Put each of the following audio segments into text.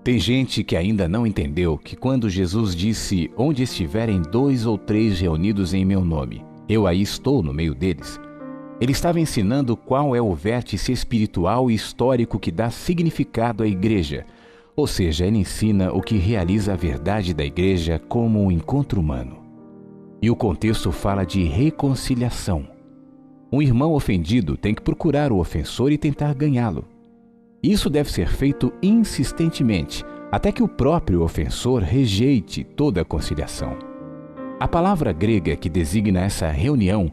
Tem gente que ainda não entendeu que quando Jesus disse: "Onde estiverem 2 ou 3 reunidos em meu nome, eu aí estou no meio deles", ele estava ensinando qual é o vértice espiritual e histórico que dá significado à igreja. Ou seja, ele ensina o que realiza a verdade da igreja como um encontro humano. E o contexto fala de reconciliação. Um irmão ofendido tem que procurar o ofensor e tentar ganhá-lo. Isso deve ser feito insistentemente, até que o próprio ofensor rejeite toda a conciliação. A palavra grega que designa essa reunião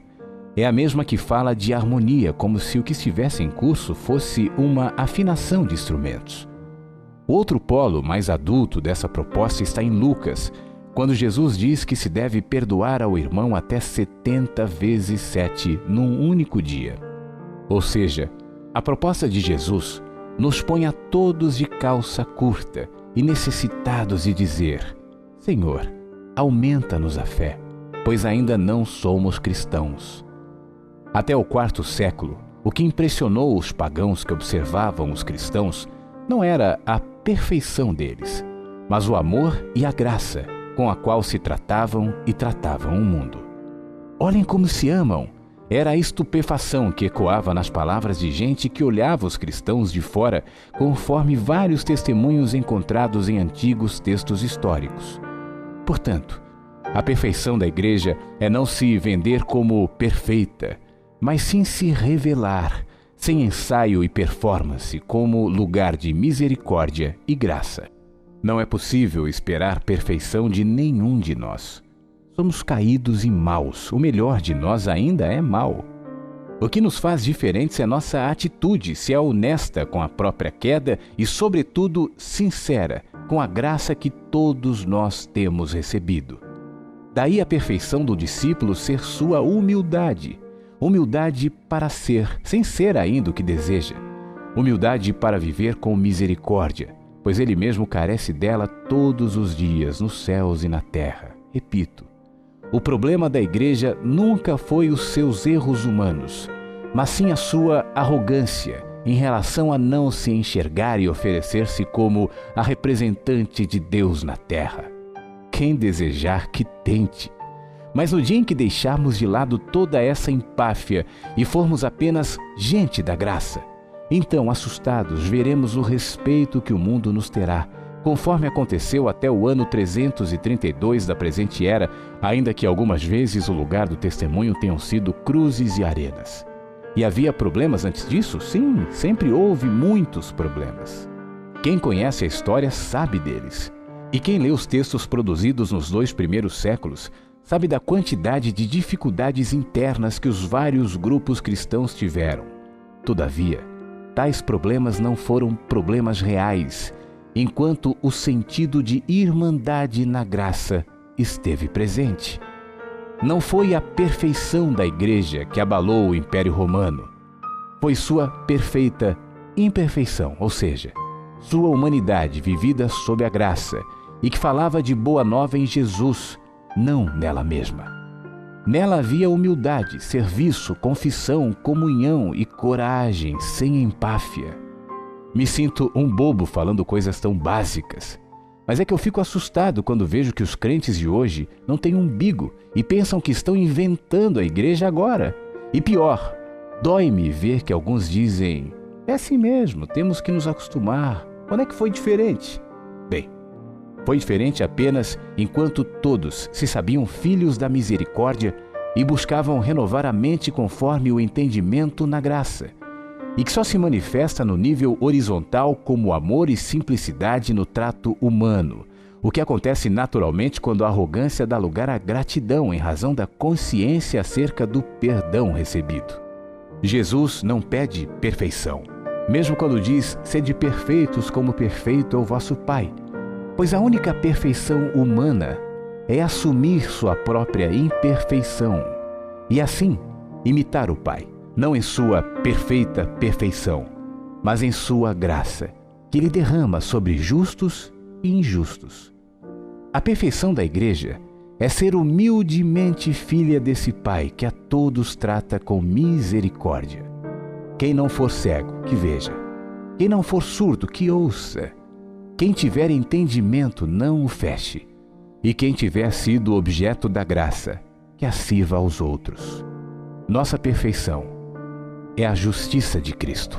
é a mesma que fala de harmonia, como se o que estivesse em curso fosse uma afinação de instrumentos. O outro polo mais adulto dessa proposta está em Lucas, quando Jesus diz que se deve perdoar ao irmão até 70 vezes 7 num único dia. Ou seja, a proposta de Jesus nos põe a todos de calça curta e necessitados de dizer: Senhor, aumenta-nos a fé, pois ainda não somos cristãos. Até o 4º século, o que impressionou os pagãos que observavam os cristãos não era a perfeição deles, mas o amor e a graça com a qual se tratavam e tratavam o mundo. Olhem como se amam! Era a estupefação que ecoava nas palavras de gente que olhava os cristãos de fora, conforme vários testemunhos encontrados em antigos textos históricos. Portanto, a perfeição da igreja é não se vender como perfeita, mas sim se revelar, sem ensaio e performance, como lugar de misericórdia e graça. Não é possível esperar perfeição de nenhum de nós. Somos caídos e maus, o melhor de nós ainda é mau. O que nos faz diferentes é nossa atitude, se é honesta com a própria queda e, sobretudo, sincera com a graça que todos nós temos recebido. Daí a perfeição do discípulo ser sua humildade. Humildade para ser, sem ser ainda o que deseja. Humildade para viver com misericórdia, pois ele mesmo carece dela todos os dias, nos céus e na terra. Repito, o problema da igreja nunca foi os seus erros humanos, mas sim a sua arrogância em relação a não se enxergar e oferecer-se como a representante de Deus na terra. Quem desejar que tente. Mas no dia em que deixarmos de lado toda essa empáfia e formos apenas gente da graça, então, assustados, veremos o respeito que o mundo nos terá, conforme aconteceu até o ano 332 da presente era, ainda que algumas vezes o lugar do testemunho tenham sido cruzes e arenas. E havia problemas antes disso? Sim, sempre houve muitos problemas. Quem conhece a história sabe deles. E quem lê os textos produzidos nos 2 primeiros séculos sabe da quantidade de dificuldades internas que os vários grupos cristãos tiveram. Todavia, tais problemas não foram problemas reais, enquanto o sentido de irmandade na graça esteve presente. Não foi a perfeição da igreja que abalou o Império Romano. Foi sua perfeita imperfeição, ou seja, sua humanidade vivida sob a graça e que falava de boa nova em Jesus, não nela mesma. Nela havia humildade, serviço, confissão, comunhão e coragem, sem empáfia. Me sinto um bobo falando coisas tão básicas, mas é que eu fico assustado quando vejo que os crentes de hoje não têm umbigo e pensam que estão inventando a igreja agora. E pior, dói-me ver que alguns dizem: é assim mesmo, temos que nos acostumar. Quando é que foi diferente? Bem, foi diferente apenas enquanto todos se sabiam filhos da misericórdia e buscavam renovar a mente conforme o entendimento na graça, e que só se manifesta no nível horizontal como amor e simplicidade no trato humano, o que acontece naturalmente quando a arrogância dá lugar à gratidão em razão da consciência acerca do perdão recebido. Jesus não pede perfeição, mesmo quando diz: sede perfeitos como perfeito é o vosso Pai, pois a única perfeição humana é assumir sua própria imperfeição e assim imitar o Pai, não em sua perfeita perfeição, mas em sua graça, que Ele derrama sobre justos e injustos. A perfeição da igreja é ser humildemente filha desse Pai que a todos trata com misericórdia. Quem não for cego, que veja. Quem não for surdo, que ouça. Quem tiver entendimento, não o feche. E quem tiver sido objeto da graça, que a sirva aos outros. Nossa perfeição é a justiça de Cristo.